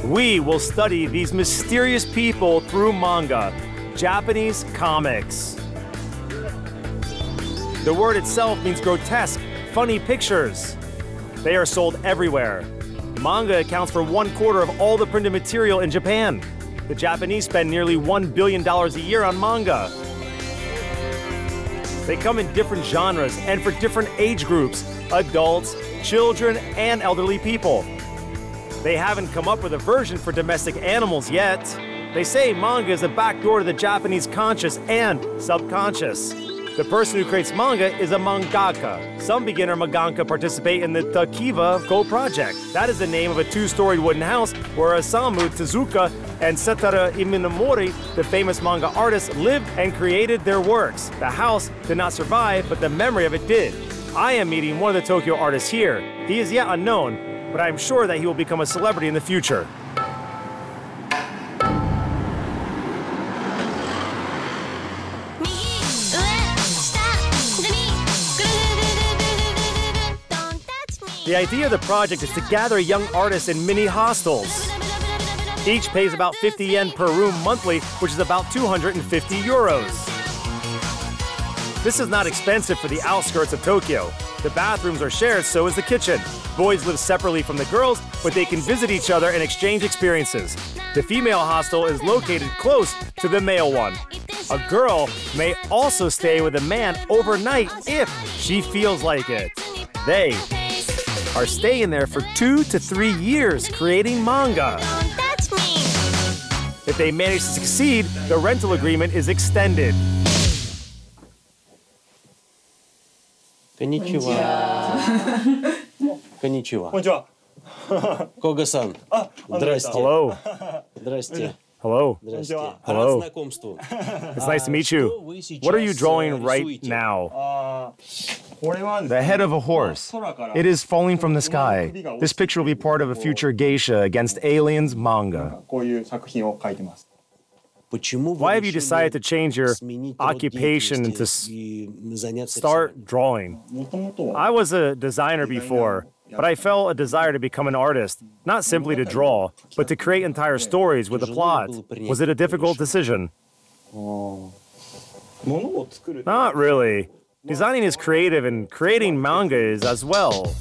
We will study these mysterious people through manga, Japanese comics. The word itself means grotesque, funny pictures. They are sold everywhere. Manga accounts for 1/4 of all the printed material in Japan. The Japanese spend nearly $1 billion a year on manga. They come in different genres and for different age groups, adults, children, and elderly people. They haven't come up with a version for domestic animals yet. They say manga is a backdoor to the Japanese conscious and subconscious. The person who creates manga is a mangaka. Some beginner mangaka participate in the Takiva Go project. That is the name of a 2-storied wooden house where Osamu Tezuka and Setara Iminamori, the famous manga artists, lived and created their works. The house did not survive, but the memory of it did. I am meeting one of the Tokyo artists here. He is yet unknown, but I am sure that he will become a celebrity in the future. The idea of the project is to gather young artists in mini hostels. Each pays about 50 yen per room monthly, which is about 250 euros. This is not expensive for the outskirts of Tokyo. The bathrooms are shared, so is the kitchen. Boys live separately from the girls, but they can visit each other and exchange experiences. The female hostel is located close to the male one. A girl may also stay with a man overnight if she feels like it. They are staying there for 2 to 3 years creating manga. If they manage to succeed, the rental agreement is extended. Konnichiwa. Konnichiwa. Koga-san. Здрасте. Hello. Здрасте. Hello. Здрасте. Hello. Рад знакомству. It's nice to meet you. What are you drawing right now? The head of a horse. It is falling from the sky. This picture will be part of a future geisha against aliens manga. Why have you decided to change your occupation and to start drawing? I was a designer before, but I felt a desire to become an artist, not simply to draw, but to create entire stories with a plot. Was it a difficult decision? Not really. Designing is creative and creating manga is as well.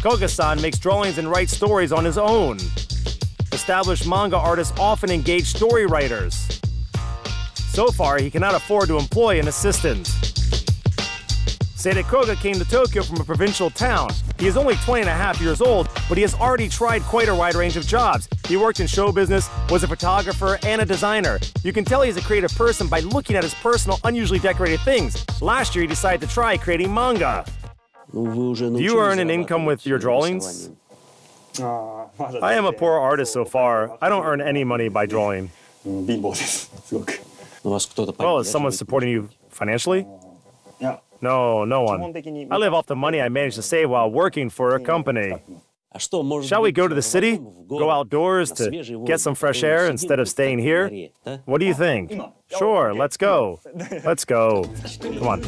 Koga-san makes drawings and writes stories on his own. Established manga artists often engage story writers. So far, he cannot afford to employ an assistant. Seide Koga came to Tokyo from a provincial town. He is only 20.5 years old, but he has already tried quite a wide range of jobs. He worked in show business, was a photographer, and a designer. You can tell he's a creative person by looking at his personal, unusually decorated things. Last year, he decided to try creating manga. Do you earn an income with your drawings? I am a poor artist so far. I don't earn any money by drawing. Well, is someone supporting you financially? No, no one. I live off the money I managed to save while working for a company. Shall we go to the city? Go outdoors to get some fresh air instead of staying here? What do you think? Sure, let's go. Let's go. Come on.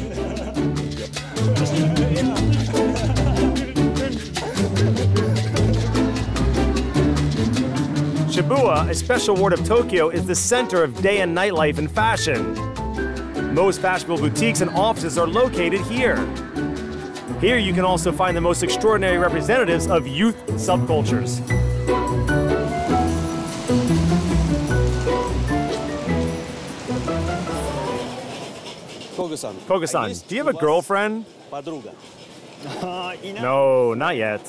Shibuya, a special ward of Tokyo, is the center of day and night life and fashion. Most fashionable boutiques and offices are located here. Here you can also find the most extraordinary representatives of youth subcultures. Koga-san, do you have a girlfriend? No, not yet.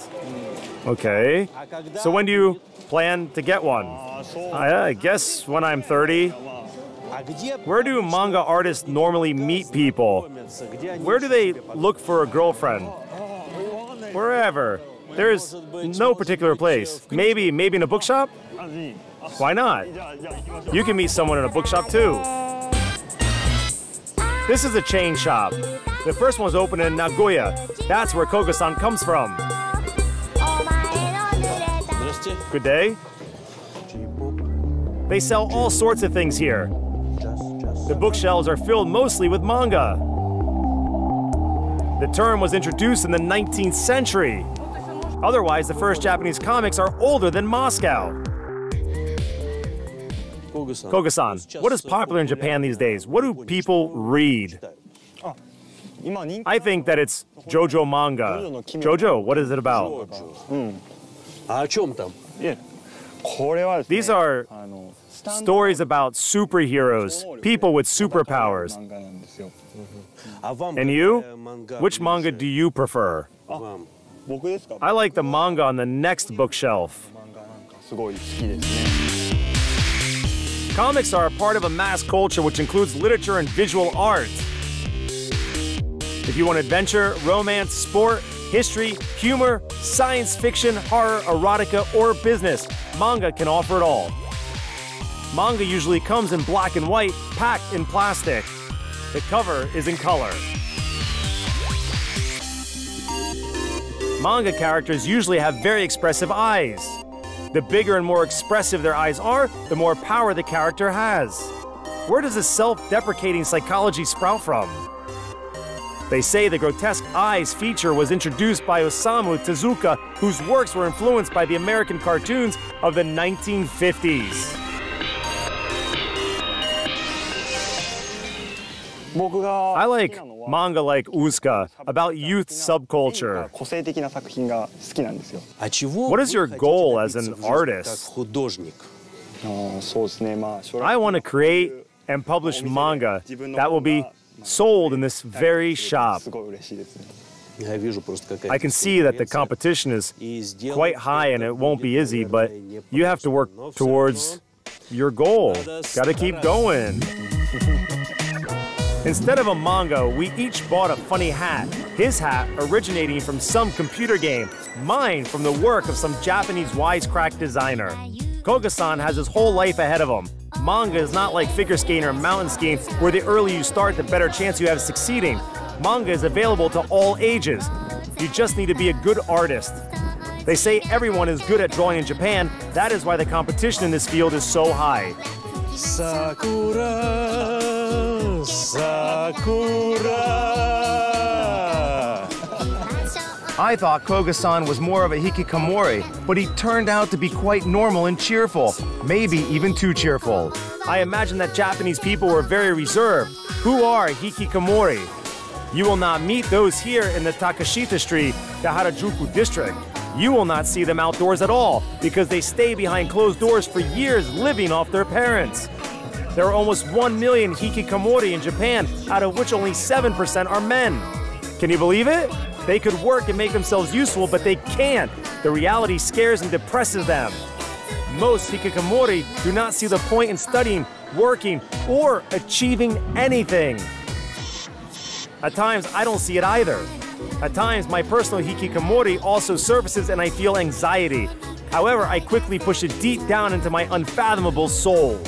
Okay. So when do you plan to get one? I guess when I'm 30. Where do manga artists normally meet people? Where do they look for a girlfriend? Wherever. There's no particular place. Maybe in a bookshop? Why not? You can meet someone in a bookshop too. This is a chain shop. The first one was opened in Nagoya. That's where Koga-san comes from. Good day. They sell all sorts of things here. The bookshelves are filled mostly with manga. The term was introduced in the 19th century. Otherwise, the first Japanese comics are older than Moscow. Koga-san, what is popular in Japan these days? What do people read? I think that it's JoJo manga. JoJo, what is it about? These are stories about superheroes, people with superpowers. And you? Which manga do you prefer? I like the manga on the next bookshelf. Comics are a part of a mass culture which includes literature and visual art. If you want adventure, romance, sport, history, humor, science fiction, horror, erotica, or business, manga can offer it all. Manga usually comes in black and white, packed in plastic. The cover is in color. Manga characters usually have very expressive eyes. The bigger and more expressive their eyes are, the more power the character has. Where does this self-deprecating psychology sprout from? They say the grotesque eyes feature was introduced by Osamu Tezuka, whose works were influenced by the American cartoons of the 1950s. I like manga like Uzka, about youth subculture. What is your goal as an artist? I want to create and publish manga that will be sold in this very shop. I can see that the competition is quite high and it won't be easy, but you have to work towards your goal. Gotta keep going. Instead of a manga, we each bought a funny hat. His hat originating from some computer game, mine from the work of some Japanese wisecrack designer. Koga-san has his whole life ahead of him. Manga is not like figure skating or mountain skiing, where the earlier you start, the better chance you have of succeeding. Manga is available to all ages. You just need to be a good artist. They say everyone is good at drawing in Japan. That is why the competition in this field is so high. Sakura, Sakura. I thought Koga-san was more of a hikikomori, but he turned out to be quite normal and cheerful, maybe even too cheerful. I imagine that Japanese people were very reserved. Who are hikikomori? You will not meet those here in the Takashita Street, the Harajuku district. You will not see them outdoors at all because they stay behind closed doors for years living off their parents. There are almost 1 million hikikomori in Japan, out of which only 7% are men. Can you believe it? They could work and make themselves useful, but they can't. The reality scares and depresses them. Most hikikomori do not see the point in studying, working, or achieving anything. At times, I don't see it either. At times, my personal hikikomori also surfaces and I feel anxiety. However, I quickly push it deep down into my unfathomable soul.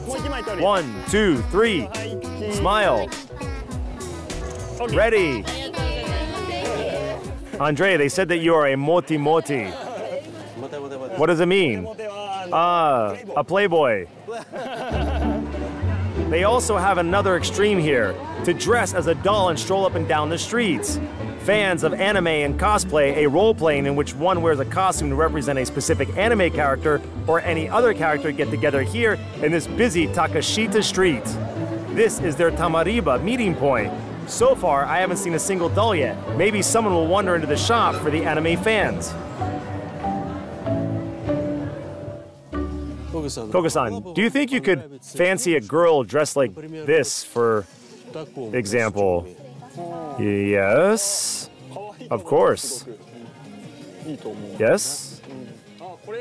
1, 2, 3. Smile. Ready. Andrei, they said that you are a moti-moti. What does it mean? A playboy. They also have another extreme here, to dress as a doll and stroll up and down the streets. Fans of anime and cosplay, a role-playing in which one wears a costume to represent a specific anime character or any other character, get together here in this busy Takashita Street. This is their Tamariba meeting point. So far, I haven't seen a single doll yet. Maybe someone will wander into the shop for the anime fans. Koga-san, do you think you could fancy a girl dressed like this, for example? Yes, of course. Yes?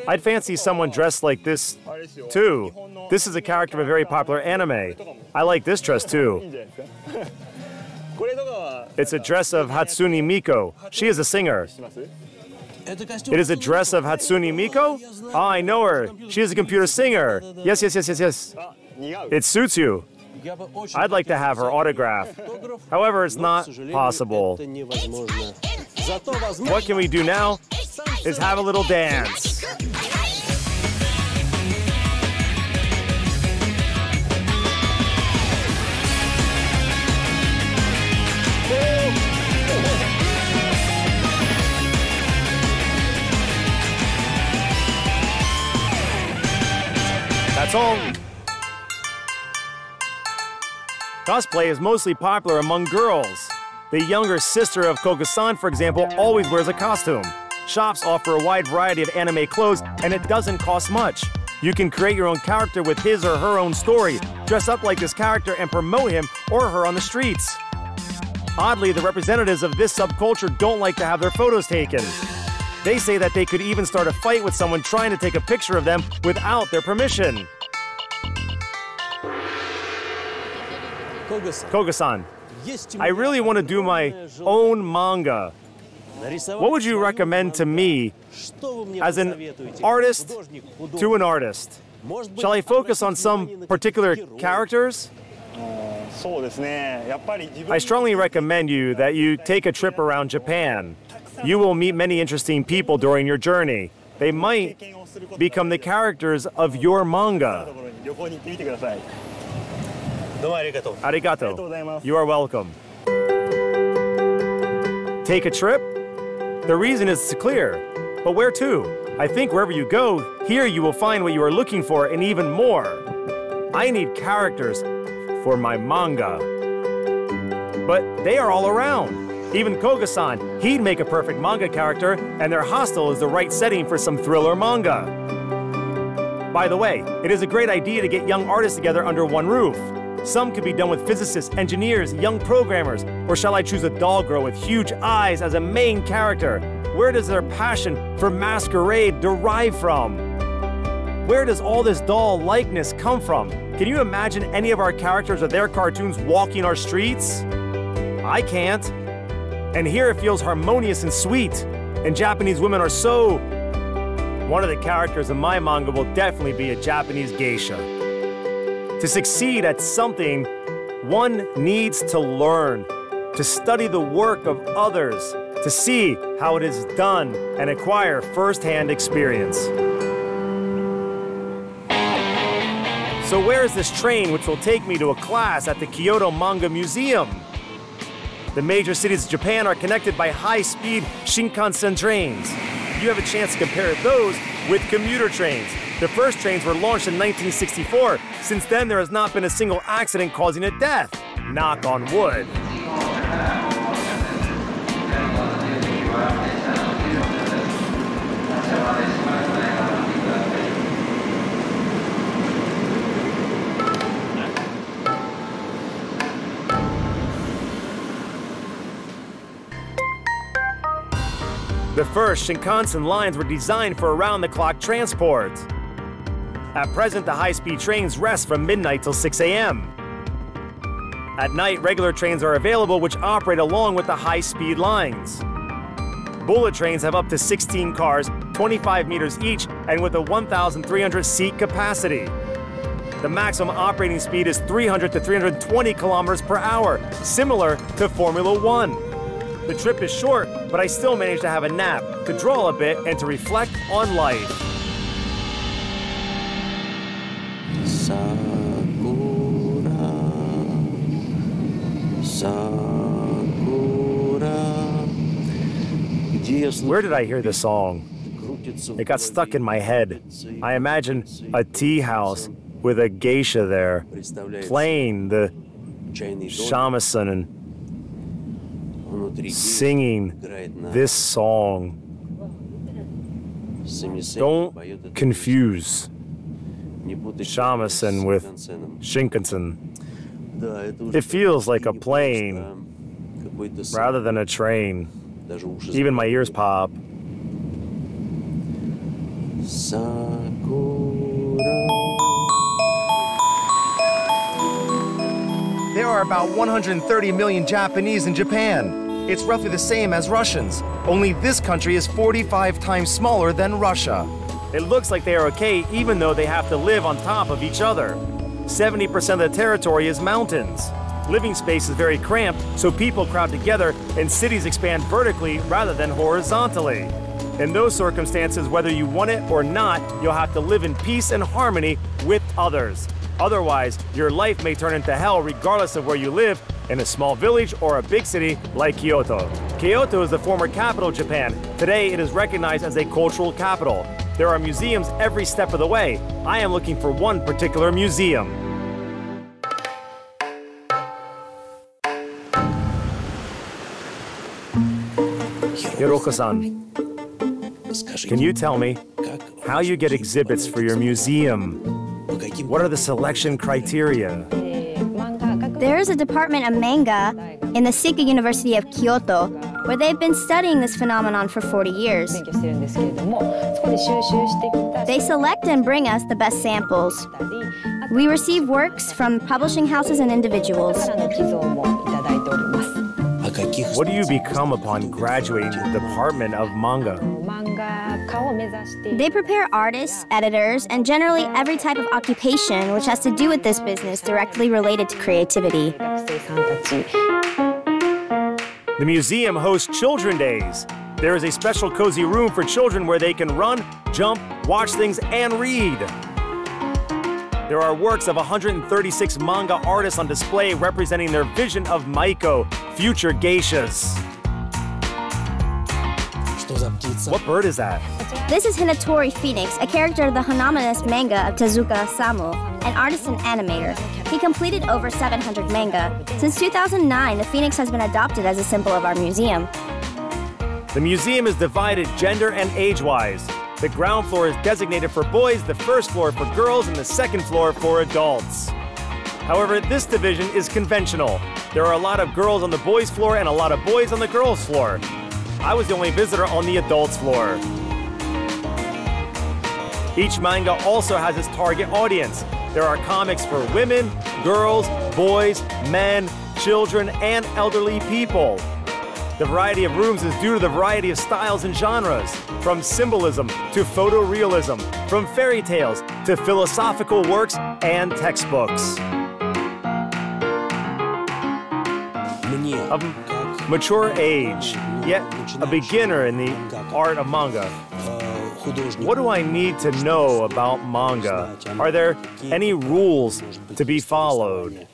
I'd fancy someone dressed like this, too. This is a character of a very popular anime. I like this dress, too. It's a dress of Hatsune Miku. She is a singer. It is a dress of Hatsune Miku? Ah, I know her. She is a computer singer. Yes. It suits you. I'd like to have her autograph. However, it's not possible. What can we do now is have a little dance. That's all. Cosplay is mostly popular among girls. The younger sister of Koga-san, for example, always wears a costume. Shops offer a wide variety of anime clothes, and it doesn't cost much. You can create your own character with his or her own story, dress up like this character, and promote him or her on the streets. Oddly, the representatives of this subculture don't like to have their photos taken. They say that they could even start a fight with someone trying to take a picture of them without their permission. Koga-san, I really want to do my own manga. What would you recommend to me as an artist to an artist? Shall I focus on some particular characters? I strongly recommend you that you take a trip around Japan. You will meet many interesting people during your journey. They might become the characters of your manga. Arigato. You are welcome. Take a trip? The reason is clear. But where to? I think wherever you go, here you will find what you are looking for and even more. I need characters for my manga. But they are all around. Even Koga-san, he'd make a perfect manga character, and their hostel is the right setting for some thriller manga. By the way, it is a great idea to get young artists together under one roof. Some could be done with physicists, engineers, young programmers, or shall I choose a doll girl with huge eyes as a main character? Where does their passion for masquerade derive from? Where does all this doll likeness come from? Can you imagine any of our characters or their cartoons walking our streets? I can't. And here it feels harmonious and sweet. And Japanese women are so... One of the characters in my manga will definitely be a Japanese geisha. To succeed at something, one needs to learn, to study the work of others, to see how it is done and acquire first-hand experience. So where is this train which will take me to a class at the Kyoto Manga Museum? The major cities of Japan are connected by high-speed Shinkansen trains. You have a chance to compare those with commuter trains. The first trains were launched in 1964. Since then, there has not been a single accident causing a death. Knock on wood. The first Shinkansen lines were designed for around-the-clock transport. At present, the high-speed trains rest from midnight till 6 a.m. At night, regular trains are available which operate along with the high-speed lines. Bullet trains have up to 16 cars, 25 meters each, and with a 1,300-seat capacity. The maximum operating speed is 300 to 320 kilometers per hour, similar to Formula One. The trip is short, but I still managed to have a nap, to draw a bit, and to reflect on life. Where did I hear this song? It got stuck in my head. I imagine a tea house with a geisha there, playing the shamisen and singing this song. Don't confuse shamisen with Shinkansen. It feels like a plane rather than a train. Even my ears pop. There are about 130 million Japanese in Japan. It's roughly the same as Russians, only this country is 45 times smaller than Russia. It looks like they are okay even though they have to live on top of each other. 70% of the territory is mountains. Living space is very cramped, so people crowd together and cities expand vertically rather than horizontally. In those circumstances, whether you want it or not, you'll have to live in peace and harmony with others. Otherwise, your life may turn into hell regardless of where you live, in a small village or a big city like Kyoto. Kyoto is the former capital of Japan. Today, it is recognized as a cultural capital. There are museums every step of the way. I am looking for one particular museum. Hiroko-san, can you tell me how you get exhibits for your museum? What are the selection criteria? There is a department of manga in the Sika University of Kyoto where they've been studying this phenomenon for 40 years. They select and bring us the best samples. We receive works from publishing houses and individuals. What do you become upon graduating the department of manga? They prepare artists, editors, and generally every type of occupation which has to do with this business directly related to creativity. The museum hosts Children Days. There is a special cozy room for children where they can run, jump, watch things, and read. There are works of 136 manga artists on display representing their vision of Maiko, future geishas. What bird is that? This is Hinatori Phoenix, a character of the homonymous manga of Tezuka Osamu, an artist and animator. He completed over 700 manga. Since 2009, the phoenix has been adopted as a symbol of our museum. The museum is divided gender and age-wise. The ground floor is designated for boys, the first floor for girls, and the second floor for adults. However, this division is conventional. There are a lot of girls on the boys' floor and a lot of boys on the girls' floor. I was the only visitor on the adults' floor. Each manga also has its target audience. There are comics for women, girls, boys, men, children, and elderly people. The variety of rooms is due to the variety of styles and genres, from symbolism to photorealism, from fairy tales to philosophical works and textbooks. Of mature age, yet a beginner in the art of manga. What do I need to know about manga? Are there any rules to be followed?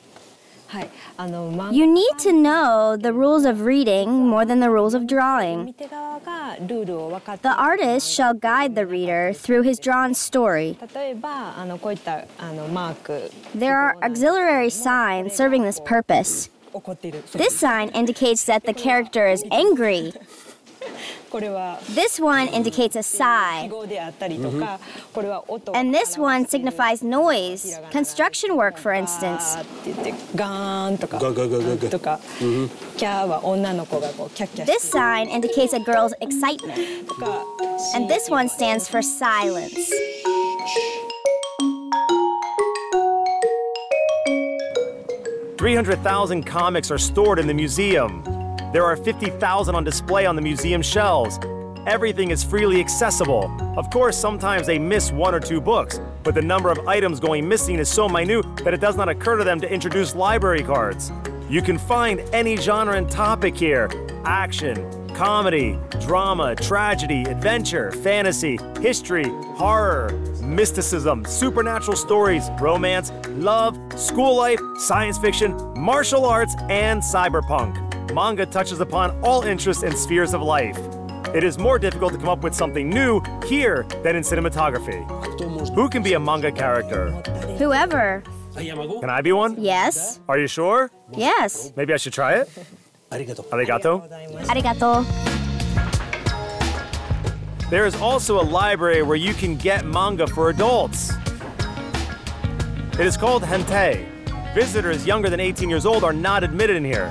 You need to know the rules of reading more than the rules of drawing. The artist shall guide the reader through his drawn story. There are auxiliary signs serving this purpose. This sign indicates that the character is angry. This one indicates a sigh. And this one signifies noise, construction work, for instance. This sign indicates a girl's excitement. And this one stands for silence. $300,000 comics are stored in the museum. There are 50,000 on display on the museum shelves. Everything is freely accessible. Of course, sometimes they miss one or two books, but the number of items going missing is so minute that it does not occur to them to introduce library cards. You can find any genre and topic here: action, comedy, drama, tragedy, adventure, fantasy, history, horror, mysticism, supernatural stories, romance, love, school life, science fiction, martial arts, and cyberpunk. Manga touches upon all interests and spheres of life. It is more difficult to come up with something new here than in cinematography. Who can be a manga character? Whoever. Can I be one? Yes. Are you sure? Yes. Maybe I should try it? Arigato. Arigato. There is also a library where you can get manga for adults. It is called Hentei. Visitors younger than 18 years old are not admitted in here.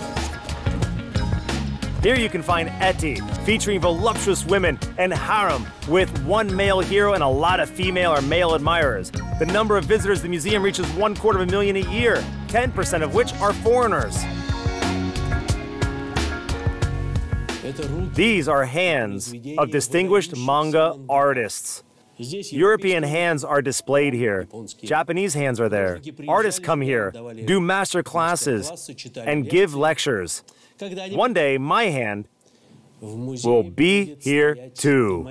Here you can find eti, featuring voluptuous women, and harem, with one male hero and a lot of female or male admirers. The number of visitors to the museum reaches 250,000 a year, 10% of which are foreigners. These are hands of distinguished manga artists. European hands are displayed here. Japanese hands are there. Artists come here, do master classes, and give lectures. One day, my hand will be here too.